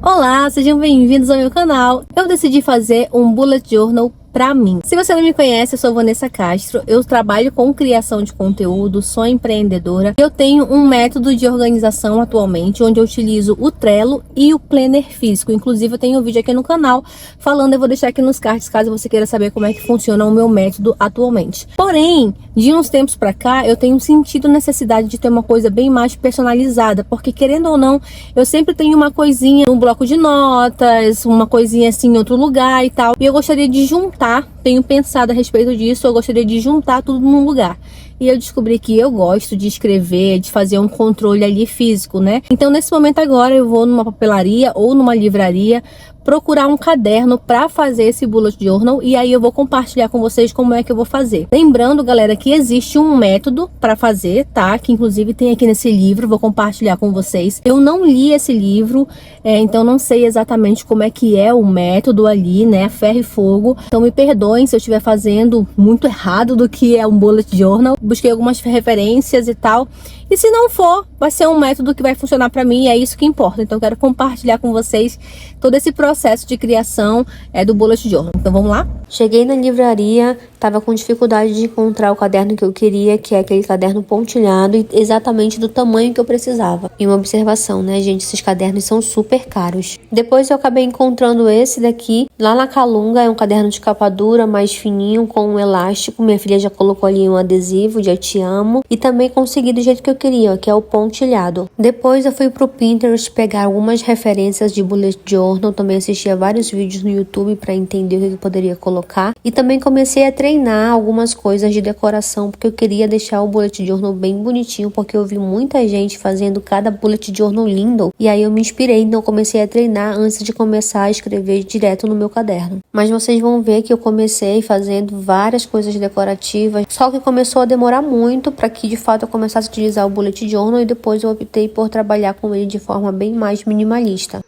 Olá, sejam bem-vindos ao meu canal. Eu decidi fazer um bullet journal pra mim. Se você não me conhece, eu sou Vanessa Castro, eu trabalho com criação de conteúdo, sou empreendedora. Eu tenho um método de organização atualmente, onde eu utilizo o Trello e o Planner físico. Inclusive, eu tenho um vídeo aqui no canal falando, eu vou deixar aqui nos cards, caso você queira saber como é que funciona o meu método atualmente. Porém, de uns tempos pra cá, eu tenho sentido necessidade de ter uma coisa bem mais personalizada, porque querendo ou não, eu sempre tenho uma coisinha no bloco de notas, uma coisinha assim em outro lugar e tal. E eu gostaria de juntar, tenho pensado a respeito disso, eu gostaria de juntar tudo num lugar. E eu descobri que eu gosto de escrever, de fazer um controle ali físico, né? Então, nesse momento agora, eu vou numa papelaria ou numa livraria procurar um caderno para fazer esse bullet journal e aí eu vou compartilhar com vocês como é que eu vou fazer. Lembrando, galera, que existe um método para fazer, tá? Que inclusive tem aqui nesse livro, vou compartilhar com vocês. Eu não li esse livro, então não sei exatamente como é que é o método ali, né? Ferro e fogo. Então me perdoem se eu estiver fazendo muito errado do que é um bullet journal. Busquei algumas referências e tal. E se não for, vai ser um método que vai funcionar para mim e é isso que importa. Então eu quero compartilhar com vocês todo esse processo de criação do bullet journal. Então vamos lá? Cheguei na livraria, tava com dificuldade de encontrar o caderno que eu queria, que é aquele caderno pontilhado e exatamente do tamanho que eu precisava. E uma observação, né, gente? Esses cadernos são super caros. Depois eu acabei encontrando esse daqui, lá na Calunga, é um caderno de capa dura, mais fininho, com um elástico. Minha filha já colocou ali um adesivo de Eu Te Amo. E também consegui do jeito que eu queria, ó, que é o pontilhado. Depois eu fui pro Pinterest pegar algumas referências de bullet journal, também assisti a vários vídeos no YouTube para entender o que eu poderia colocar. E também comecei a treinar algumas coisas de decoração, porque eu queria deixar o bullet journal bem bonitinho, porque eu vi muita gente fazendo cada bullet journal lindo. E aí eu me inspirei, então comecei a treinar antes de começar a escrever direto no meu caderno. Mas vocês vão ver que eu comecei fazendo várias coisas decorativas, só que começou a demorar muito para que de fato eu começasse a utilizar o bullet journal e depois eu optei por trabalhar com ele de forma bem mais minimalista.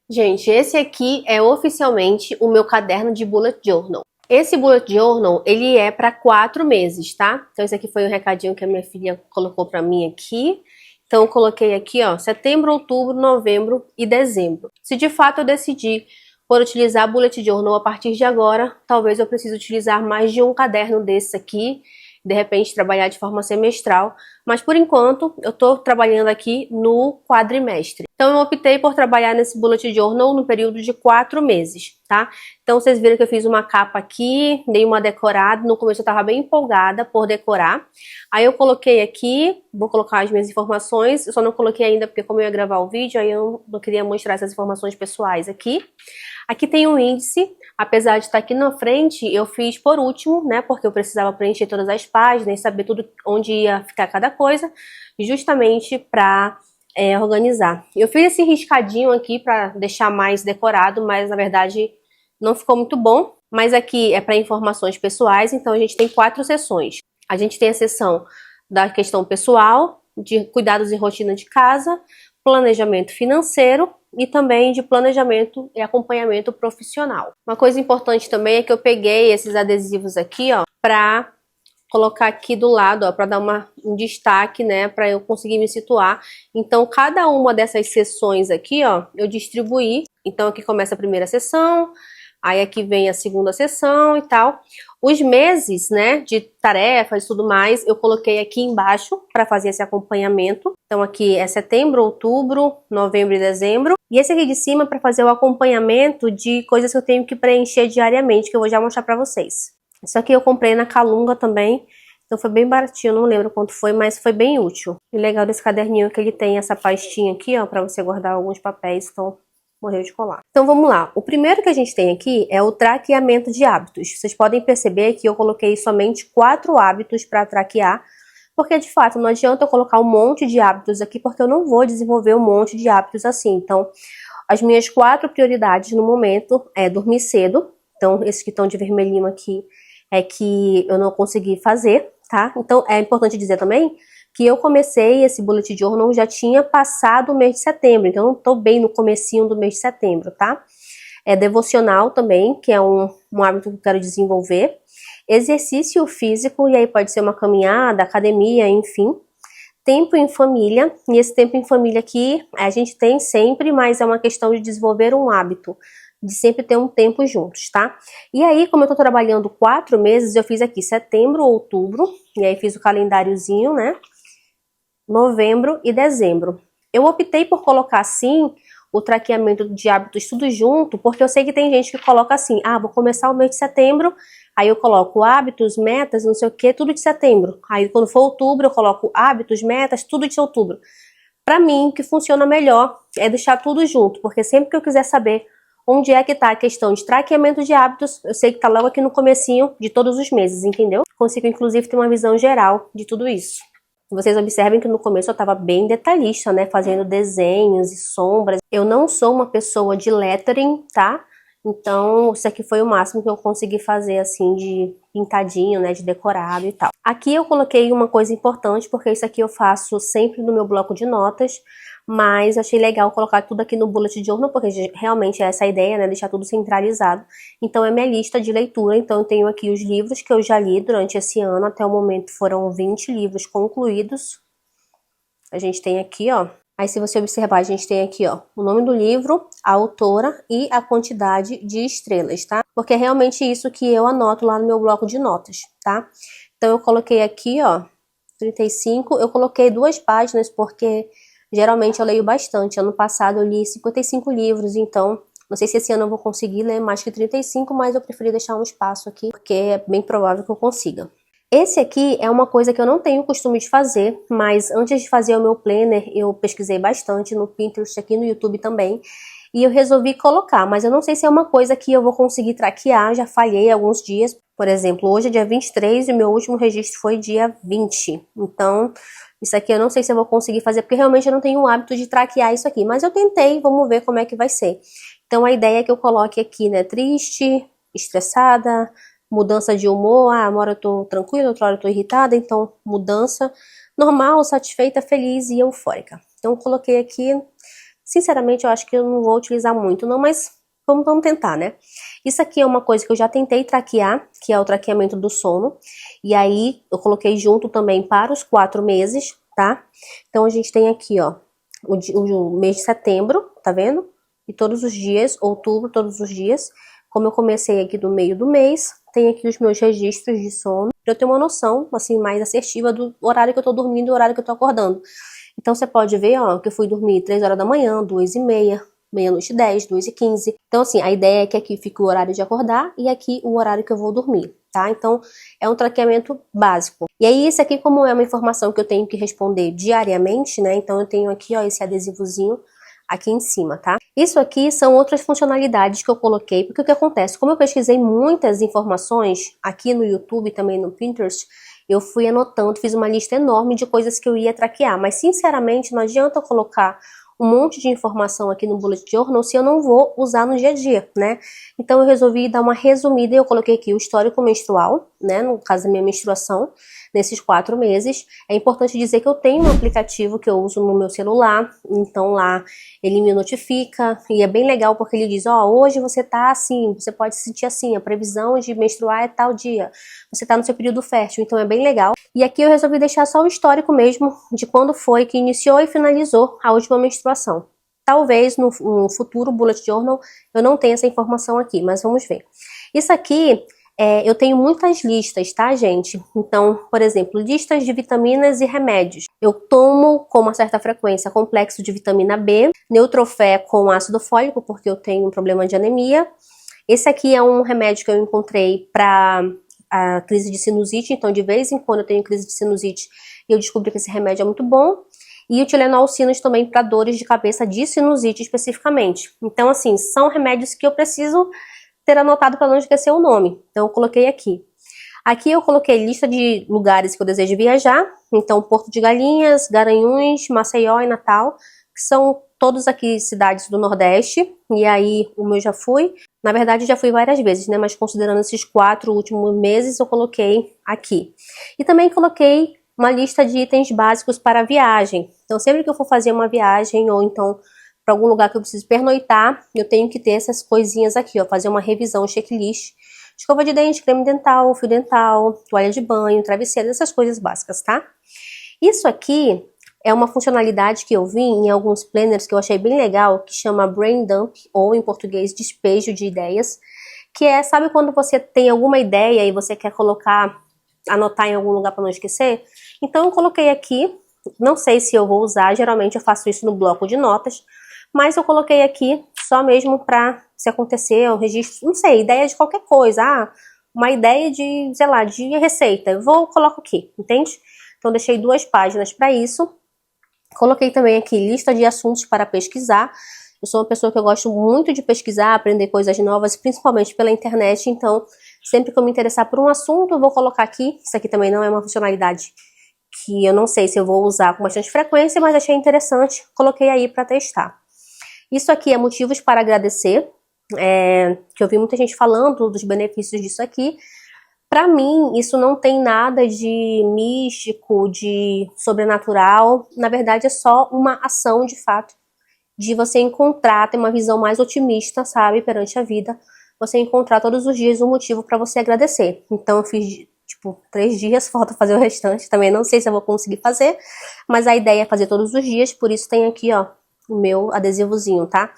Gente, esse aqui é oficialmente o meu caderno de bullet journal. Esse bullet journal, ele é para 4 meses, tá? Então esse aqui foi um recadinho que a minha filha colocou para mim aqui. Então eu coloquei aqui, ó, setembro, outubro, novembro e dezembro. Se de fato eu decidir por utilizar bullet journal a partir de agora, talvez eu precise utilizar mais de um caderno desse aqui, de repente trabalhar de forma semestral, mas por enquanto eu tô trabalhando aqui no quadrimestre. Então eu optei por trabalhar nesse bullet journal no período de 4 meses, tá? Então vocês viram que eu fiz uma capa aqui, dei uma decorada, no começo eu tava bem empolgada por decorar. Aí eu coloquei aqui, vou colocar as minhas informações, eu só não coloquei ainda porque como eu ia gravar o vídeo, aí eu não queria mostrar essas informações pessoais aqui. Aqui tem um índice, apesar de estar aqui na frente, eu fiz por último, né, porque eu precisava preencher todas as páginas e saber tudo onde ia ficar cada coisa, justamente para organizar. Eu fiz esse riscadinho aqui para deixar mais decorado, mas na verdade não ficou muito bom. Mas aqui é para informações pessoais, então a gente tem 4 seções. A gente tem a seção da questão pessoal, de cuidados e rotina de casa, planejamento financeiro e também de planejamento e acompanhamento profissional. Uma coisa importante também é que eu peguei esses adesivos aqui, ó, para colocar aqui do lado, ó, para dar um destaque, né, para eu conseguir me situar. Então, cada uma dessas seções aqui, ó, eu distribuí. Então, aqui começa a primeira seção, aí aqui vem a segunda seção e tal. Os meses, né, de tarefas e tudo mais, eu coloquei aqui embaixo para fazer esse acompanhamento. Então aqui é setembro, outubro, novembro e dezembro. E esse aqui de cima para fazer o acompanhamento de coisas que eu tenho que preencher diariamente, que eu vou já mostrar para vocês. Isso aqui eu comprei na Calunga também, então foi bem baratinho, não lembro quanto foi, mas foi bem útil. E legal desse caderninho é que ele tem essa pastinha aqui, ó, para você guardar alguns papéis, então morreu de colar. Então vamos lá, o primeiro que a gente tem aqui é o traqueamento de hábitos. Vocês podem perceber que eu coloquei somente 4 hábitos para traquear, porque de fato não adianta eu colocar um monte de hábitos aqui, porque eu não vou desenvolver um monte de hábitos assim. Então as minhas 4 prioridades no momento é dormir cedo, então esses que estão de vermelhinho aqui é que eu não consegui fazer, tá? Então é importante dizer também que eu comecei esse bullet journal, já tinha passado o mês de setembro, então eu não tô bem no comecinho do mês de setembro, tá? É devocional também, que é um hábito que eu quero desenvolver. Exercício físico, e aí pode ser uma caminhada, academia, enfim. tempo em família. E esse tempo em família aqui a gente tem sempre, mas é uma questão de desenvolver um hábito, de sempre ter um tempo juntos, tá? E aí, como eu tô trabalhando 4 meses, eu fiz aqui setembro, outubro, e aí fiz o calendáriozinho, né? Novembro e dezembro. Eu optei por colocar assim o traqueamento de hábitos tudo junto, porque eu sei que tem gente que coloca assim, vou começar o mês de setembro, aí eu coloco hábitos, metas, não sei o que, tudo de setembro. Aí quando for outubro eu coloco hábitos, metas, tudo de outubro. Pra mim, o que funciona melhor é deixar tudo junto, porque sempre que eu quiser saber onde é que tá a questão de traqueamento de hábitos, eu sei que tá logo aqui no comecinho de todos os meses, entendeu? Consigo inclusive ter uma visão geral de tudo isso. Vocês observem que no começo eu estava bem detalhista, né? Fazendo desenhos e sombras. Eu não sou uma pessoa de lettering, tá? Então, isso aqui foi o máximo que eu consegui fazer, assim, de pintadinho, né? De decorado e tal. Aqui eu coloquei uma coisa importante, porque isso aqui eu faço sempre no meu bloco de notas. Mas achei legal colocar tudo aqui no Bullet Journal, porque realmente é essa a ideia, né? Deixar tudo centralizado. Então é minha lista de leitura, então eu tenho aqui os livros que eu já li durante esse ano. Até o momento foram 20 livros concluídos. A gente tem aqui, ó. Aí se você observar, a gente tem aqui, ó, o nome do livro, a autora e a quantidade de estrelas, tá? Porque é realmente isso que eu anoto lá no meu bloco de notas, tá? Então eu coloquei aqui, ó, 35. Eu coloquei 2 páginas porque geralmente eu leio bastante. Ano passado eu li 55 livros, então não sei se esse ano eu vou conseguir ler mais que 35, mas eu preferi deixar um espaço aqui, porque é bem provável que eu consiga. Esse aqui é uma coisa que eu não tenho costume de fazer, mas antes de fazer o meu planner, eu pesquisei bastante no Pinterest, aqui no YouTube também, e eu resolvi colocar, mas eu não sei se é uma coisa que eu vou conseguir traquear, já falhei alguns dias. Por exemplo, hoje é dia 23 e o meu último registro foi dia 20, então isso aqui eu não sei se eu vou conseguir fazer, porque realmente eu não tenho o hábito de traquear isso aqui. Mas eu tentei, vamos ver como é que vai ser. Então a ideia é que eu coloque aqui, né, triste, estressada, mudança de humor. Uma hora eu tô tranquila, outra hora eu tô irritada. Então mudança normal, satisfeita, feliz e eufórica. Então eu coloquei aqui, sinceramente eu acho que eu não vou utilizar muito não, mas vamos tentar, né? Isso aqui é uma coisa que eu já tentei traquear, que é o traqueamento do sono. E aí, eu coloquei junto também para os 4 meses, tá? Então, a gente tem aqui, ó, o mês de setembro, tá vendo? E todos os dias, outubro, todos os dias. Como eu comecei aqui do meio do mês, tem aqui os meus registros de sono. Pra eu ter uma noção, assim, mais assertiva do horário que eu tô dormindo e do horário que eu tô acordando. Então, você pode ver, ó, que eu fui dormir 3 horas da manhã, 2h30, meia-noite 10, 2h15. Então, assim, a ideia é que aqui fique o horário de acordar e aqui o horário que eu vou dormir, tá? Então, é um traqueamento básico. E aí, esse aqui, como é uma informação que eu tenho que responder diariamente, né? Então, eu tenho aqui, ó, esse adesivozinho aqui em cima, tá? Isso aqui são outras funcionalidades que eu coloquei, porque o que acontece? Como eu pesquisei muitas informações aqui no YouTube e também no Pinterest, eu fui anotando, fiz uma lista enorme de coisas que eu ia traquear, mas sinceramente não adianta eu colocar um monte de informação aqui no Bullet Journal se eu não vou usar no dia a dia, né? Então eu resolvi dar uma resumida e eu coloquei aqui o histórico menstrual, né? No caso da minha menstruação, nesses 4 meses. É importante dizer que eu tenho um aplicativo que eu uso no meu celular, então lá ele me notifica e é bem legal porque ele diz, ó, hoje você tá assim, você pode se sentir assim, a previsão de menstruar é tal dia, você tá no seu período fértil, então é bem legal. E aqui eu resolvi deixar só o histórico mesmo de quando foi que iniciou e finalizou a última menstruação. Talvez no futuro Bullet Journal eu não tenha essa informação aqui, mas vamos ver. Isso aqui, eu tenho muitas listas, tá, gente? Então, por exemplo, listas de vitaminas e remédios. Eu tomo com uma certa frequência complexo de vitamina B, Neutrofé com ácido fólico, porque eu tenho um problema de anemia. Esse aqui é um remédio que eu encontrei para a crise de sinusite, então de vez em quando eu tenho crise de sinusite e eu descobri que esse remédio é muito bom. E o Tylenol Sinus também para dores de cabeça de sinusite especificamente. Então, assim, são remédios que eu preciso ter anotado para não esquecer o nome. Então, eu coloquei aqui. Aqui eu coloquei lista de lugares que eu desejo viajar. Então, Porto de Galinhas, Garanhuns, Maceió e Natal, que são todos aqui cidades do Nordeste. E aí, o meu já fui. Na verdade, já fui várias vezes, né? Mas considerando esses 4 últimos meses, eu coloquei aqui. E também coloquei uma lista de itens básicos para a viagem. Então, sempre que eu for fazer uma viagem ou então para algum lugar que eu preciso pernoitar, eu tenho que ter essas coisinhas aqui, ó, fazer uma revisão, checklist. Escova de dente, creme dental, fio dental, toalha de banho, travesseiro, essas coisas básicas, tá? Isso aqui É uma funcionalidade que eu vi em alguns planners que eu achei bem legal, que chama Brain Dump, ou em português, despejo de ideias, que é, sabe quando você tem alguma ideia e você quer colocar, anotar em algum lugar para não esquecer? Então eu coloquei aqui, não sei se eu vou usar, geralmente eu faço isso no bloco de notas, mas eu coloquei aqui só mesmo para, se acontecer, um registro, não sei, ideia de qualquer coisa, uma ideia de, sei lá, de receita, coloco aqui, entende? Então deixei 2 páginas para isso. Coloquei também aqui lista de assuntos para pesquisar. Eu sou uma pessoa que eu gosto muito de pesquisar, aprender coisas novas, principalmente pela internet, então sempre que eu me interessar por um assunto, eu vou colocar aqui. Isso aqui também não é uma funcionalidade que eu não sei se eu vou usar com bastante frequência, mas achei interessante, coloquei aí para testar. Isso aqui é motivos para agradecer, que eu vi muita gente falando dos benefícios disso aqui. Para mim, isso não tem nada de místico, de sobrenatural. Na verdade, é só uma ação, de fato, de você encontrar, ter uma visão mais otimista, sabe, perante a vida. Você encontrar todos os dias um motivo para você agradecer. Então, eu fiz, tipo, 3 dias, falta fazer o restante. Também não sei se eu vou conseguir fazer, mas a ideia é fazer todos os dias. Por isso tem aqui, ó, o meu adesivozinho, tá?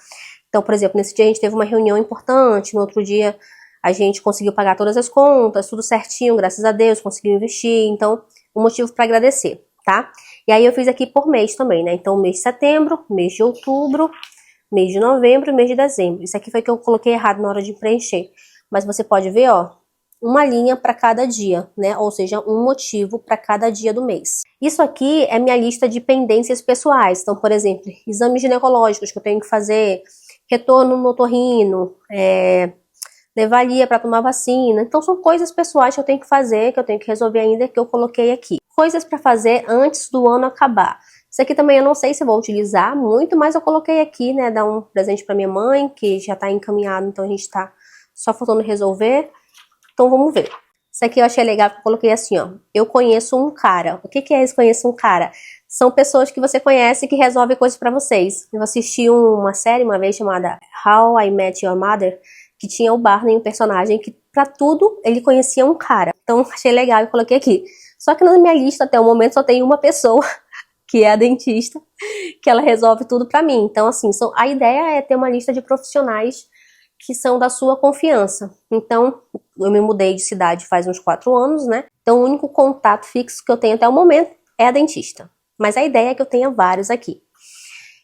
Então, por exemplo, nesse dia a gente teve uma reunião importante, no outro dia a gente conseguiu pagar todas as contas, tudo certinho, graças a Deus, conseguiu investir. Então, um motivo para agradecer, tá? E aí eu fiz aqui por mês também, né? Então, mês de setembro, mês de outubro, mês de novembro e mês de dezembro. Isso aqui foi que eu coloquei errado na hora de preencher. Mas você pode ver, ó, uma linha para cada dia, né? Ou seja, um motivo para cada dia do mês. Isso aqui é minha lista de pendências pessoais. Então, por exemplo, exames ginecológicos que eu tenho que fazer, retorno no otorrino, levaria para tomar vacina. Então são coisas pessoais que eu tenho que fazer, que eu tenho que resolver ainda, que eu coloquei aqui. Coisas para fazer antes do ano acabar. Isso aqui também eu não sei se eu vou utilizar muito, mas eu coloquei aqui, né, dar um presente para minha mãe, que já tá encaminhado, então a gente tá só faltando resolver. Então vamos ver. Isso aqui eu achei legal, porque eu coloquei assim, ó. Eu conheço um cara. O que que é isso, conheço um cara? São pessoas que você conhece que resolvem coisas para vocês. Eu assisti uma série uma vez chamada How I Met Your Mother, que tinha o Barney, um personagem que pra tudo ele conhecia um cara. Então achei legal e coloquei aqui. Só que na minha lista até o momento só tem uma pessoa, que é a dentista, que ela resolve tudo pra mim. Então assim, a ideia é ter uma lista de profissionais que são da sua confiança. Então eu me mudei de cidade faz uns 4 anos, né? Então o único contato fixo que eu tenho até o momento é a dentista. Mas a ideia é que eu tenha vários aqui.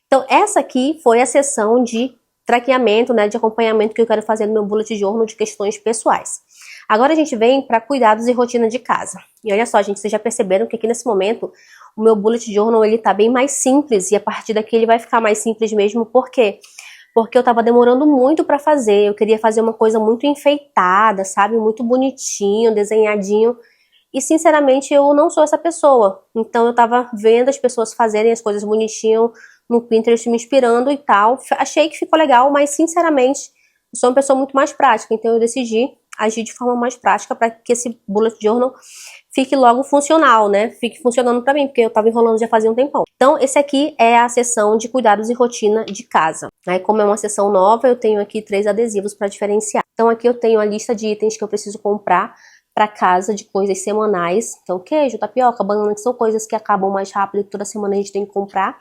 Então essa aqui foi a sessão de traqueamento, né, de acompanhamento que eu quero fazer no meu bullet journal de questões pessoais. Agora a gente vem para cuidados e rotina de casa. E olha só, gente, vocês já perceberam que aqui nesse momento o meu bullet journal ele tá bem mais simples, e a partir daqui ele vai ficar mais simples mesmo. Por quê? Porque eu tava demorando muito para fazer. Eu queria fazer uma coisa muito enfeitada, sabe, muito bonitinho, desenhadinho. E sinceramente eu não sou essa pessoa. Então eu tava vendo as pessoas fazerem as coisas bonitinho no Pinterest, me inspirando e tal. Achei que ficou legal, mas sinceramente eu sou uma pessoa muito mais prática, então eu decidi agir de forma mais prática para que esse bullet journal fique logo funcional, né? Fique funcionando para mim, porque eu tava enrolando já fazia um tempão. Então esse aqui é a seção de cuidados e rotina de casa. Aí, como é uma seção nova, eu tenho aqui 3 adesivos para diferenciar. Então aqui eu tenho a lista de itens que eu preciso comprar para casa, de coisas semanais. Então queijo, tapioca, banana, que são coisas que acabam mais rápido, que toda semana a gente tem que comprar.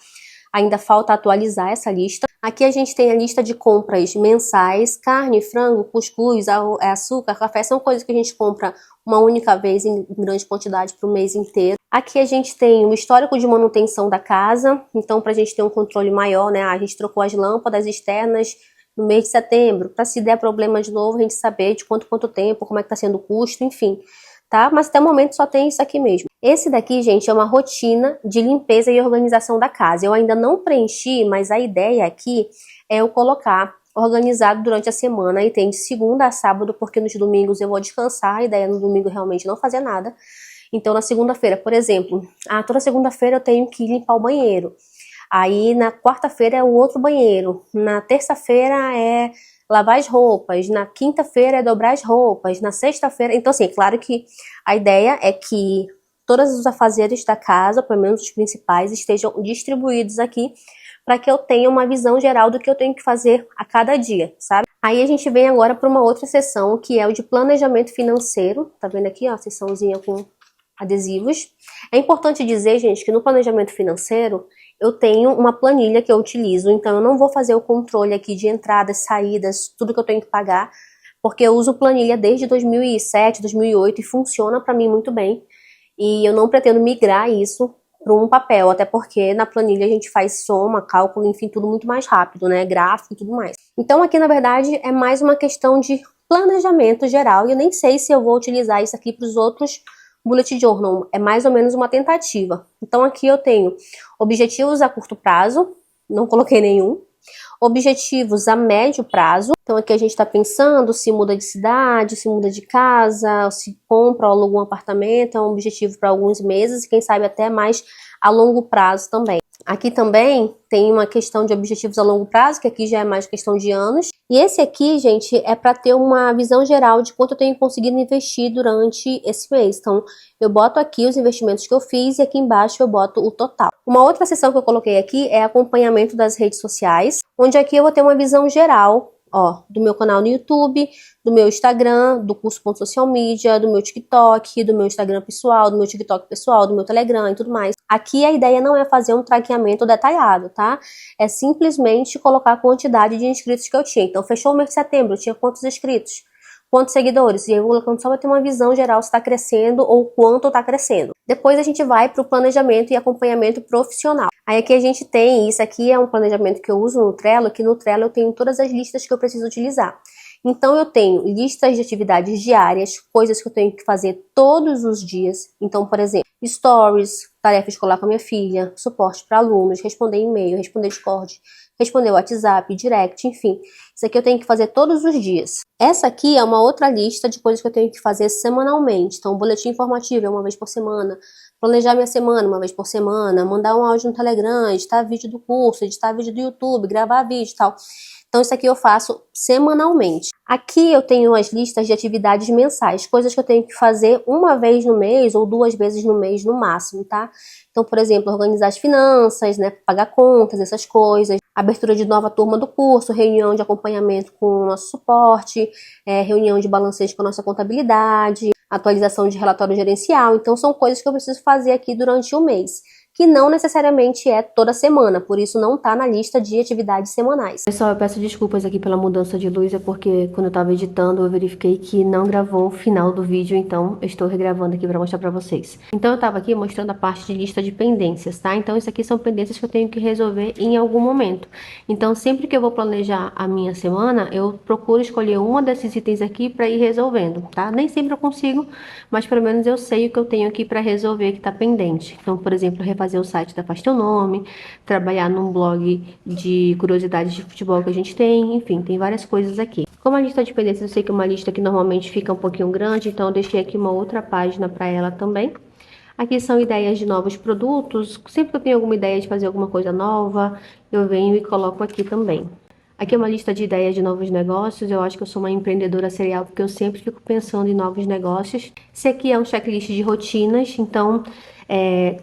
Ainda falta atualizar essa lista. Aqui a gente tem a lista de compras mensais: carne, frango, cuscuz, açúcar, café. São coisas que a gente compra uma única vez em grande quantidade para o mês inteiro. Aqui a gente tem o histórico de manutenção da casa. Então, para a gente ter um controle maior, né? A gente trocou as lâmpadas externas no mês de setembro, para se der problema de novo, a gente saber de quanto tempo, como é que está sendo o custo, enfim. Tá? Mas até o momento só tem isso aqui mesmo. Esse daqui, gente, é uma rotina de limpeza e organização da casa. Eu ainda não preenchi, mas a ideia aqui é eu colocar organizado durante a semana. E tem de segunda a sábado, porque nos domingos eu vou descansar. A ideia é no domingo realmente não fazer nada. Então na segunda-feira, por exemplo, toda segunda-feira eu tenho que limpar o banheiro. Aí na quarta-feira é o outro banheiro. Na terça-feira é lavar as roupas, na quinta-feira é dobrar as roupas, na sexta-feira... Então, assim, claro que a ideia é que todos os afazeres da casa, pelo menos os principais, estejam distribuídos aqui, para que eu tenha uma visão geral do que eu tenho que fazer a cada dia, sabe? Aí a gente vem agora para uma outra seção, que é o de planejamento financeiro. Tá vendo aqui, ó, a seçãozinha com adesivos. É importante dizer, gente, que no planejamento financeiro eu tenho uma planilha que eu utilizo, então eu não vou fazer o controle aqui de entradas, saídas, tudo que eu tenho que pagar, porque eu uso planilha desde 2007, 2008 e funciona para mim muito bem. E eu não pretendo migrar isso para um papel, até porque na planilha a gente faz soma, cálculo, enfim, tudo muito mais rápido, né? Gráfico e tudo mais. Então aqui, na verdade, é mais uma questão de planejamento geral e eu nem sei se eu vou utilizar isso aqui para os outros bullet journal. É mais ou menos uma tentativa. Então aqui eu tenho objetivos a curto prazo, não coloquei nenhum. Objetivos a médio prazo. Então aqui a gente está pensando se muda de cidade, se muda de casa, se compra ou aluga um apartamento, é um objetivo para alguns meses e quem sabe até mais a longo prazo também. Aqui também tem uma questão de objetivos a longo prazo, que aqui já é mais questão de anos. E esse aqui, gente, é para ter uma visão geral de quanto eu tenho conseguido investir durante esse mês. Então, eu boto aqui os investimentos que eu fiz e aqui embaixo eu boto o total. Uma outra seção que eu coloquei aqui é acompanhamento das redes sociais, onde aqui eu vou ter uma visão geral, ó, do meu canal no YouTube, do meu Instagram, do curso.social media, do meu TikTok, do meu Instagram pessoal, do meu TikTok pessoal, do meu Telegram e tudo mais. Aqui a ideia não é fazer um traqueamento detalhado, tá? É simplesmente colocar a quantidade de inscritos que eu tinha. Então, fechou o mês de setembro, eu tinha quantos inscritos? Quantos seguidores? E aí eu vou colocando só para ter uma visão geral se está crescendo ou quanto está crescendo. Depois a gente vai para o planejamento e acompanhamento profissional. Aí aqui a gente tem, isso aqui é um planejamento que eu uso no Trello, que no Trello eu tenho todas as listas que eu preciso utilizar. Então eu tenho listas de atividades diárias, coisas que eu tenho que fazer todos os dias. Então, por exemplo, stories, tarefa escolar com a minha filha, suporte para alunos, responder e-mail, responder Discord, responder WhatsApp, direct, enfim. Isso aqui eu tenho que fazer todos os dias. Essa aqui é uma outra lista de coisas que eu tenho que fazer semanalmente. Então, boletim informativo é uma vez por semana, planejar minha semana uma vez por semana, mandar um áudio no Telegram, editar vídeo do curso, editar vídeo do YouTube, gravar vídeo e tal. Então, isso aqui eu faço semanalmente. Aqui eu tenho as listas de atividades mensais, coisas que eu tenho que fazer uma vez no mês ou 2 vezes no mês no máximo, tá? Então, por exemplo, organizar as finanças, né, pagar contas, essas coisas, abertura de nova turma do curso, reunião de acompanhamento com o nosso suporte, reunião de balanceio com a nossa contabilidade, atualização de relatório gerencial. Então, são coisas que eu preciso fazer aqui durante o mês, que não necessariamente é toda semana, por isso não tá na lista de atividades semanais. Pessoal, eu peço desculpas aqui pela mudança de luz, é porque quando eu tava editando eu verifiquei que não gravou o final do vídeo, então eu estou regravando aqui para mostrar para vocês. Então eu tava aqui mostrando a parte de lista de pendências, tá? Então isso aqui são pendências que eu tenho que resolver em algum momento. Então sempre que eu vou planejar a minha semana, eu procuro escolher uma desses itens aqui para ir resolvendo, tá? Nem sempre eu consigo, mas pelo menos eu sei o que eu tenho aqui para resolver que tá pendente. Então, por exemplo, refazer o site da Faz Teu Nome, trabalhar num blog de curiosidades de futebol que a gente tem, enfim, tem várias coisas aqui. Como a lista de pendências, eu sei que é uma lista que normalmente fica um pouquinho grande, então eu deixei aqui uma outra página para ela também. Aqui são ideias de novos produtos, sempre que eu tenho alguma ideia de fazer alguma coisa nova, eu venho e coloco aqui também. Aqui é uma lista de ideias de novos negócios, eu acho que eu sou uma empreendedora serial porque eu sempre fico pensando em novos negócios. Esse aqui é um checklist de rotinas, então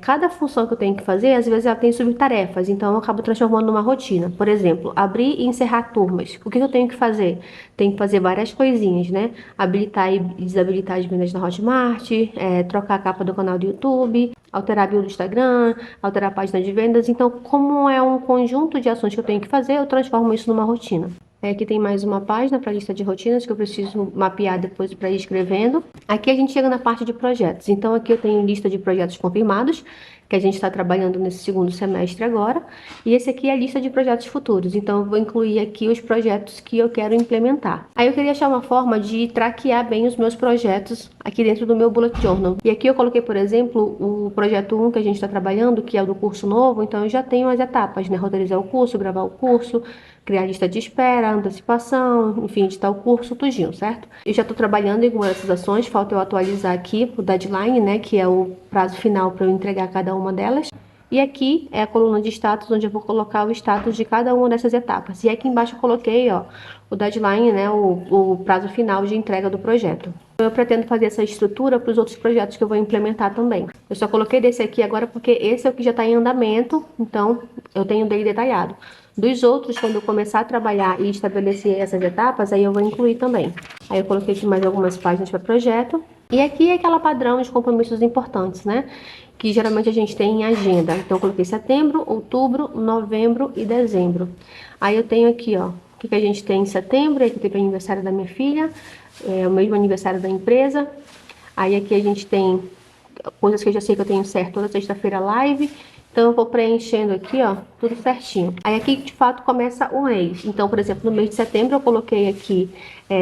cada função que eu tenho que fazer, às vezes ela tem subtarefas, então eu acabo transformando numa rotina. Por exemplo, abrir e encerrar turmas. O que eu tenho que fazer? Tenho que fazer várias coisinhas, né? Habilitar e desabilitar as vendas na Hotmart, trocar a capa do canal do YouTube, alterar a bio do Instagram, alterar a página de vendas. Então, como é um conjunto de ações que eu tenho que fazer, eu transformo isso numa rotina. Aqui tem mais uma página para a lista de rotinas que eu preciso mapear depois para ir escrevendo. Aqui a gente chega na parte de projetos. Então aqui eu tenho lista de projetos confirmados, que a gente está trabalhando nesse segundo semestre agora. E esse aqui é a lista de projetos futuros. Então eu vou incluir aqui os projetos que eu quero implementar. Aí eu queria achar uma forma de traquear bem os meus projetos aqui dentro do meu Bullet Journal. E aqui eu coloquei, por exemplo, o projeto 1 que a gente está trabalhando, que é o do curso novo. Então eu já tenho as etapas, né? Roteirizar o curso, gravar o curso, criar lista de espera, antecipação, enfim, editar o curso, tudinho, certo? Eu já estou trabalhando em algumas dessas ações, falta eu atualizar aqui o deadline, né, que é o prazo final para eu entregar cada uma delas. E aqui é a coluna de status, onde eu vou colocar o status de cada uma dessas etapas. E aqui embaixo eu coloquei, ó, o deadline, né, o prazo final de entrega do projeto. Eu pretendo fazer essa estrutura para os outros projetos que eu vou implementar também. Eu só coloquei desse aqui agora porque esse é o que já está em andamento, então eu tenho dele detalhado. Dos outros, quando eu começar a trabalhar e estabelecer essas etapas, aí eu vou incluir também. Aí eu coloquei aqui mais algumas páginas para projeto. E aqui é aquela padrão de compromissos importantes, né? Que geralmente a gente tem em agenda. Então eu coloquei setembro, outubro, novembro e dezembro. Aí eu tenho aqui, ó, o que a gente tem em setembro, aqui tem o aniversário da minha filha, o mesmo aniversário da empresa. Aí aqui a gente tem coisas que eu já sei que eu tenho certo toda sexta-feira live. Então eu vou preenchendo aqui, ó, tudo certinho. Aí aqui de fato começa o mês. Então, por exemplo, no mês de setembro eu coloquei aqui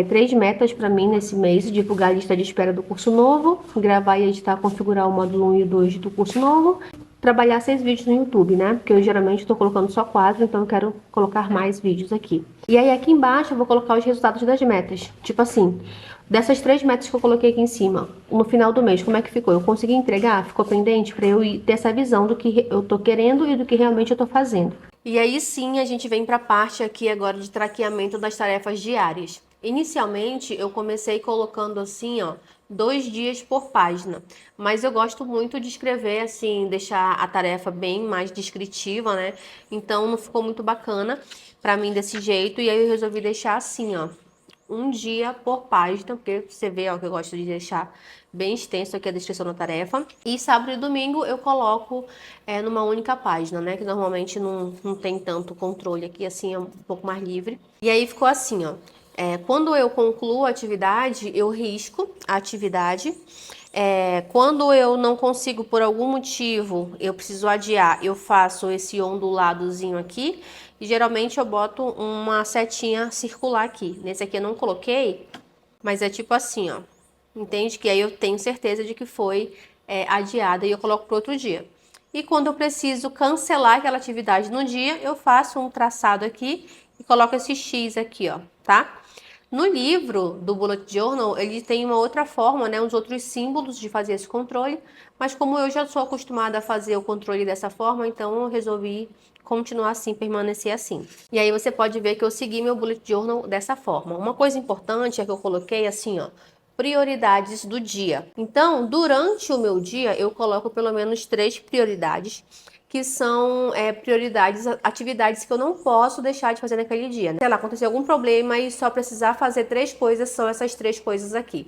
3 metas para mim nesse mês: divulgar a lista de espera do curso novo, gravar e editar, configurar o módulo 1 e 2 do curso novo, trabalhar 6 vídeos no YouTube, né? Porque eu geralmente estou colocando só 4, então eu quero colocar mais vídeos aqui. E aí aqui embaixo eu vou colocar os resultados das metas. Tipo assim, dessas 3 metas que eu coloquei aqui em cima, no final do mês, como é que ficou? Eu consegui entregar? Ficou pendente? Para eu ter essa visão do que eu tô querendo e do que realmente eu tô fazendo. E aí sim a gente vem para a parte aqui agora de traqueamento das tarefas diárias. Inicialmente eu comecei colocando assim, ó, 2 dias por página, mas eu gosto muito de escrever assim, deixar a tarefa bem mais descritiva, né? Então não ficou muito bacana para mim desse jeito, e aí eu resolvi deixar assim, ó, 1 dia por página, porque você vê, ó, que eu gosto de deixar bem extenso aqui a descrição da tarefa. E sábado e domingo eu coloco numa única página, né? Que normalmente não tem tanto controle aqui, assim é um pouco mais livre. E aí ficou assim, ó. Quando eu concluo a atividade, eu risco a atividade. Quando eu não consigo, por algum motivo, eu preciso adiar, eu faço esse onduladozinho aqui. E geralmente eu boto uma setinha circular aqui. Nesse aqui eu não coloquei, mas é tipo assim, ó. Entende? Que aí eu tenho certeza de que foi adiada e eu coloco para outro dia. E quando eu preciso cancelar aquela atividade no dia, eu faço um traçado aqui e coloco esse X aqui, ó, tá? No livro do Bullet Journal, ele tem uma outra forma, né, uns outros símbolos de fazer esse controle, mas como eu já sou acostumada a fazer o controle dessa forma, então eu resolvi continuar assim, permanecer assim. E aí você pode ver que eu segui meu Bullet Journal dessa forma. Uma coisa importante é que eu coloquei assim, ó, prioridades do dia. Então, durante o meu dia, eu coloco pelo menos 3 prioridades, que são prioridades, atividades que eu não posso deixar de fazer naquele dia, né? Sei lá, aconteceu algum problema e só precisar fazer 3 coisas, são essas 3 coisas aqui.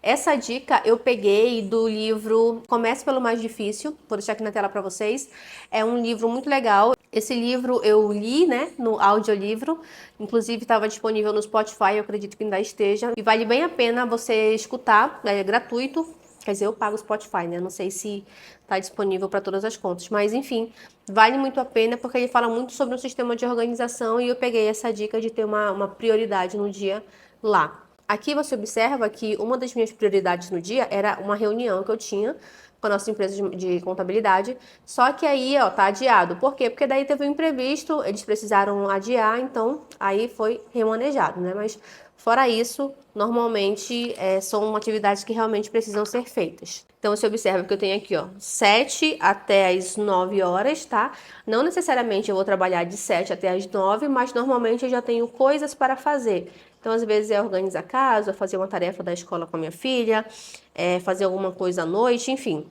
Essa dica eu peguei do livro Comece pelo Mais Difícil, vou deixar aqui na tela para vocês. É um livro muito legal. Esse livro eu li, né, no audiolivro, inclusive estava disponível no Spotify, eu acredito que ainda esteja, e vale bem a pena você escutar, é gratuito. Quer dizer, eu pago o Spotify, né? Não sei se está disponível para todas as contas. Mas, enfim, vale muito a pena porque ele fala muito sobre o sistema de organização e eu peguei essa dica de ter uma prioridade no dia lá. Aqui você observa que uma das minhas prioridades no dia era uma reunião que eu tinha com a nossa empresa de contabilidade, só que aí, ó, tá adiado. Por quê? Porque daí teve um imprevisto, eles precisaram adiar, então aí foi remanejado, né? Mas fora isso, normalmente são atividades que realmente precisam ser feitas. Então você observa que eu tenho aqui, ó, 7 até as 9 horas, tá? Não necessariamente eu vou trabalhar de 7 até as 9, mas normalmente eu já tenho coisas para fazer. Então, às vezes, é organizar a casa, fazer uma tarefa da escola com a minha filha, fazer alguma coisa à noite, enfim.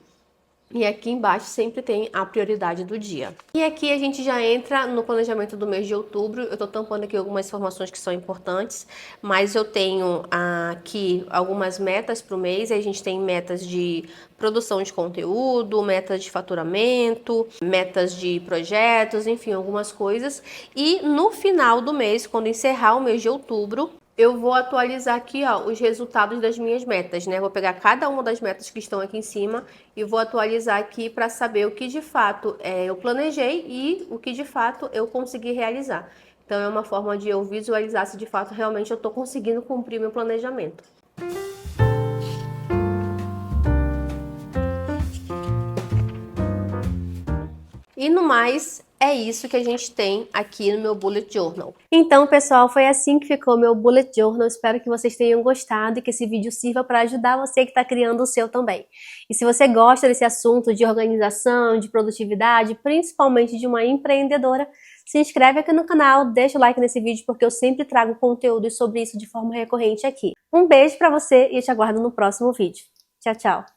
E aqui embaixo sempre tem a prioridade do dia. E aqui a gente já entra no planejamento do mês de outubro. Eu tô tampando aqui algumas informações que são importantes, mas eu tenho aqui algumas metas para o mês. A gente tem metas de produção de conteúdo, metas de faturamento, metas de projetos, enfim, algumas coisas. E no final do mês, quando encerrar o mês de outubro, eu vou atualizar aqui, ó, os resultados das minhas metas, né? Vou pegar cada uma das metas que estão aqui em cima e vou atualizar aqui para saber o que de fato eu planejei e o que de fato eu consegui realizar. Então é uma forma de eu visualizar se de fato realmente eu estou conseguindo cumprir meu planejamento. E no mais, é isso que a gente tem aqui no meu Bullet Journal. Então, pessoal, foi assim que ficou meu Bullet Journal. Espero que vocês tenham gostado e que esse vídeo sirva para ajudar você que está criando o seu também. E se você gosta desse assunto de organização, de produtividade, principalmente de uma empreendedora, se inscreve aqui no canal, deixa o like nesse vídeo porque eu sempre trago conteúdo sobre isso de forma recorrente aqui. Um beijo para você e eu te aguardo no próximo vídeo. Tchau, tchau!